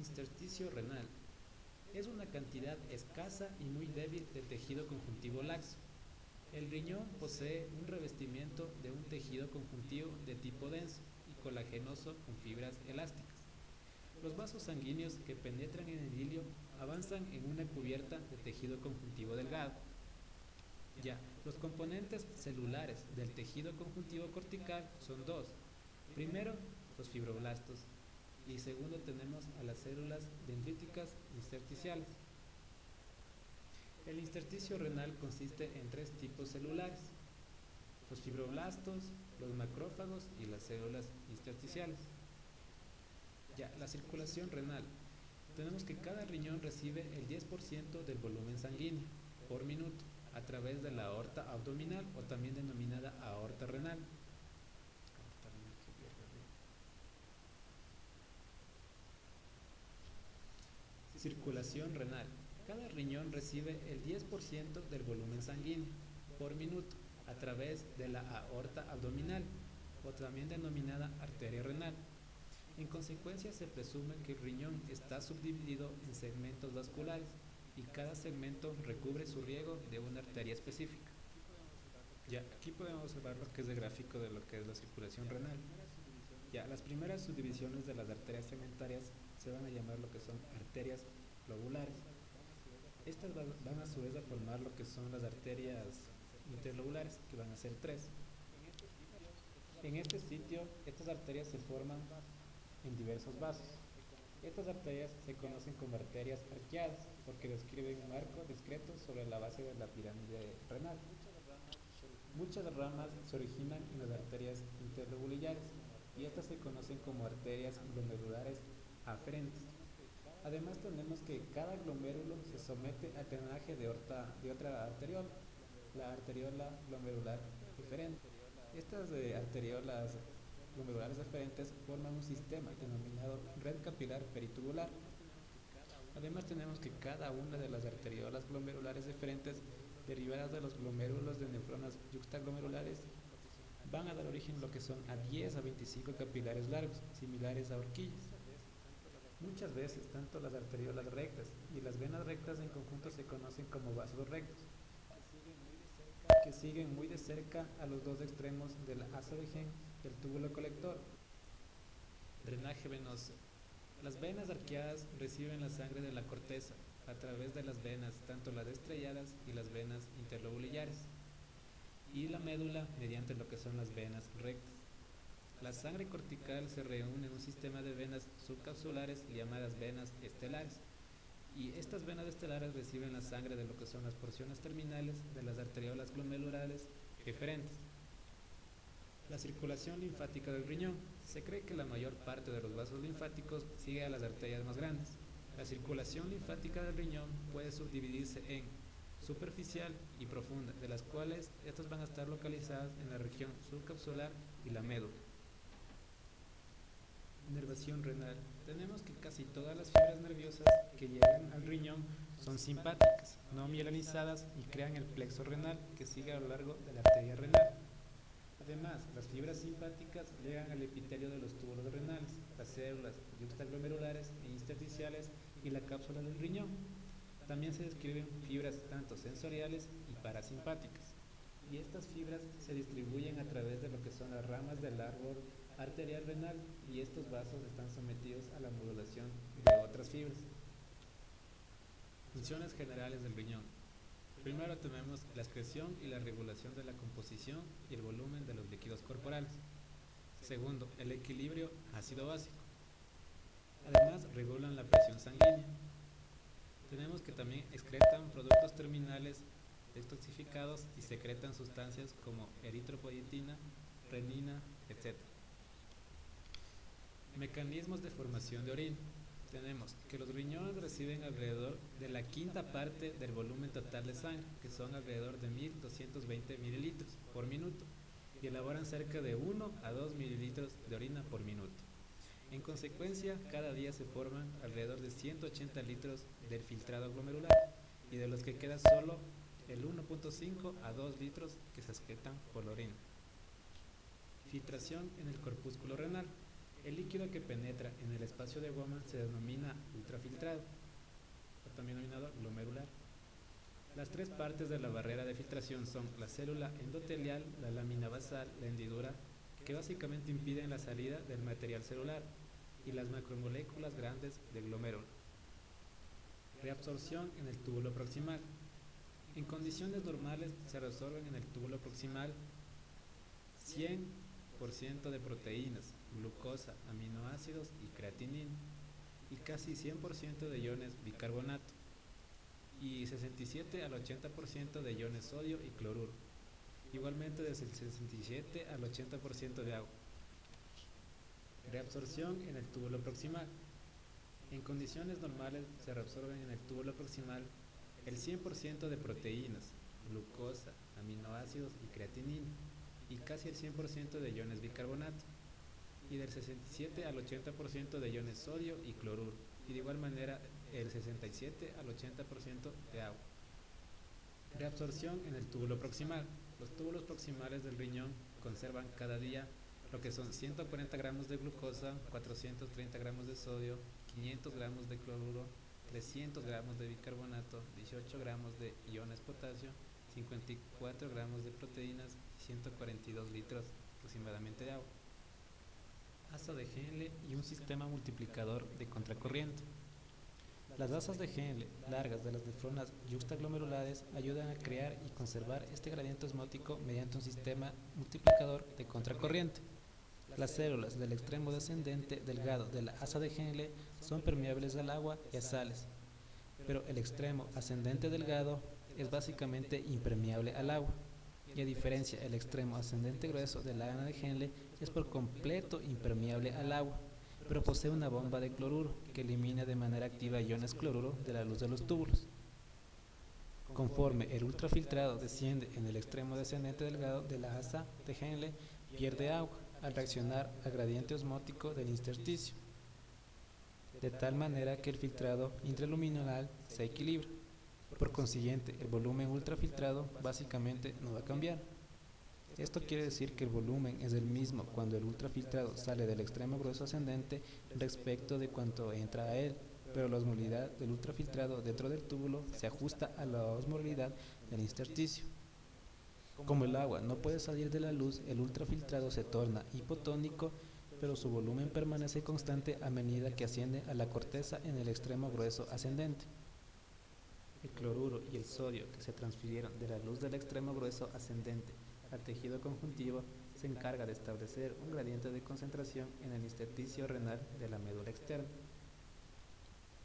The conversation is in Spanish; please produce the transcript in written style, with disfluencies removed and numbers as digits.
Intersticio renal. Es una cantidad escasa y muy débil de tejido conjuntivo laxo. El riñón posee un revestimiento de un tejido conjuntivo de tipo denso y colagenoso con fibras elásticas. Los vasos sanguíneos que penetran en el hilio avanzan en una cubierta de tejido conjuntivo delgado. Ya, los componentes celulares del tejido conjuntivo cortical son dos. Primero, los fibroblastos y segundo tenemos a las células dendríticas intersticiales. El intersticio renal consiste en tres tipos celulares: los fibroblastos, los macrófagos y las células intersticiales. Ya, la circulación renal. Tenemos que cada riñón recibe el 10% del volumen sanguíneo por minuto a través de la aorta abdominal o también denominada aorta renal. Circulación renal. Cada riñón recibe el 10% del volumen sanguíneo por minuto a través de la aorta abdominal o también denominada arteria renal. En consecuencia, se presume que el riñón está subdividido en segmentos vasculares y cada segmento recubre su riego de una arteria específica. Ya, aquí podemos observar lo que es el gráfico de lo que es la circulación renal. Ya, las primeras subdivisiones de las arterias segmentarias se van a llamar lo que son arterias lobulares. Estas van a su vez a formar lo que son las arterias interlobulares, que van a ser tres. En este sitio, estas arterias se forman en diversos vasos. Estas arterias se conocen como arterias arqueadas porque describen un arco discreto sobre la base de la pirámide renal. Muchas ramas se originan en las arterias interlobulares y estas se conocen como arterias glomerulares aferentes. Además tenemos que cada glomérulo se somete al drenaje de otra arteriola, la arteriola glomerular eferente. Estas arteriolas glomerulares eferentes forman un sistema denominado red capilar peritubular. Además tenemos que cada una de las arteriolas glomerulares eferentes derivadas de los glomérulos de nefronas yuxtaglomerulares van a dar origen a lo que son a 10 a 25 capilares largos, similares a horquillas. Muchas veces, tanto las arteriolas rectas y las venas rectas en conjunto se conocen como vasos rectos, que siguen muy de cerca a los dos extremos del asa de Henle del túbulo colector. Drenaje venoso. Las venas arqueadas reciben la sangre de la corteza a través de las venas, tanto las estrelladas y las venas interlobulares, y la médula mediante lo que son las venas rectas. La sangre cortical se reúne en un sistema de venas subcapsulares llamadas venas estelares, y estas venas estelares reciben la sangre de lo que son las porciones terminales de las arteriolas glomerulares eferentes. La circulación linfática del riñón. Se cree que la mayor parte de los vasos linfáticos sigue a las arterias más grandes. La circulación linfática del riñón puede subdividirse en superficial y profunda, de las cuales estas van a estar localizadas en la región subcapsular y la médula. Inervación renal. Tenemos que casi todas las fibras nerviosas que llegan al riñón son simpáticas, no mielinizadas y crean el plexo renal que sigue a lo largo de la arteria renal. Además, las fibras simpáticas llegan al epitelio de los túbulos renales, las células yuxtaglomerulares e intersticiales y la cápsula del riñón. También se describen fibras tanto sensoriales y parasimpáticas. Y estas fibras se distribuyen a través de lo que son las ramas del árbol arterial renal y estos vasos están sometidos a la modulación de otras fibras. Funciones generales del riñón. Primero tenemos la excreción y la regulación de la composición y el volumen de los líquidos corporales. Segundo, el equilibrio ácido-básico. Además, regulan la presión sanguínea. Tenemos que también excretan productos terminales detoxificados y secretan sustancias como eritropoyetina, renina, etc. Mecanismos de formación de orina. Tenemos que los riñones reciben alrededor de la quinta parte del volumen total de sangre, que son alrededor de 1220 mililitros por minuto, y elaboran cerca de 1 a 2 mililitros de orina por minuto. En consecuencia, cada día se forman alrededor de 180 litros del filtrado glomerular, y de los que queda solo el 1.5 a 2 litros que se excretan por la orina. Filtración en el corpúsculo renal. El líquido que penetra en el espacio de goma se denomina ultrafiltrado, o también denominado glomerular. Las tres partes de la barrera de filtración son la célula endotelial, la lámina basal, la hendidura, que básicamente impiden la salida del material celular, y las macromoléculas grandes del glomérulo. Reabsorción en el túbulo proximal. En condiciones normales se reabsorben en el túbulo proximal 100% de proteínas, glucosa, aminoácidos y creatinina, y casi 100% de iones bicarbonato, y 67 al 80% de iones sodio y cloruro, igualmente desde el 67 al 80% de agua. Reabsorción en el túbulo proximal. En condiciones normales se reabsorben en el túbulo proximal el 100% de proteínas, glucosa, aminoácidos y creatinina, y casi el 100% de iones bicarbonato, y del 67 al 80% de iones sodio y cloruro, y de igual manera el 67 al 80% de agua. Reabsorción en el túbulo proximal. Los túbulos proximales del riñón conservan cada día lo que son 140 gramos de glucosa, 430 gramos de sodio, 500 gramos de cloruro, 300 gramos de bicarbonato, 18 gramos de iones potasio, 54 gramos de proteínas y 142 litros aproximadamente de agua. Asa de Henle y un sistema multiplicador de contracorriente. Las asas de Henle largas de las nefronas yuxtaglomerulares ayudan a crear y conservar este gradiente osmótico mediante un sistema multiplicador de contracorriente. Las células del extremo descendente delgado de la asa de Henle son permeables al agua y a sales, pero el extremo ascendente delgado es básicamente impermeable al agua, y a diferencia el extremo ascendente grueso de la asa de Henle es por completo impermeable al agua, pero posee una bomba de cloruro que elimina de manera activa iones cloruro de la luz de los túbulos. Conforme el ultrafiltrado desciende en el extremo descendente delgado de la asa de Henle, pierde agua al reaccionar al gradiente osmótico del intersticio, de tal manera que el filtrado intraluminal se equilibra. Por consiguiente, el volumen ultrafiltrado básicamente no va a cambiar. Esto quiere decir que el volumen es el mismo cuando el ultrafiltrado sale del extremo grueso ascendente respecto de cuanto entra a él, pero la osmolaridad del ultrafiltrado dentro del túbulo se ajusta a la osmolaridad del intersticio. Como el agua no puede salir de la luz, el ultrafiltrado se torna hipotónico, pero su volumen permanece constante a medida que asciende a la corteza en el extremo grueso ascendente. El cloruro y el sodio que se transfirieron de la luz del extremo grueso ascendente al tejido conjuntivo se encarga de establecer un gradiente de concentración en el intersticio renal de la médula externa.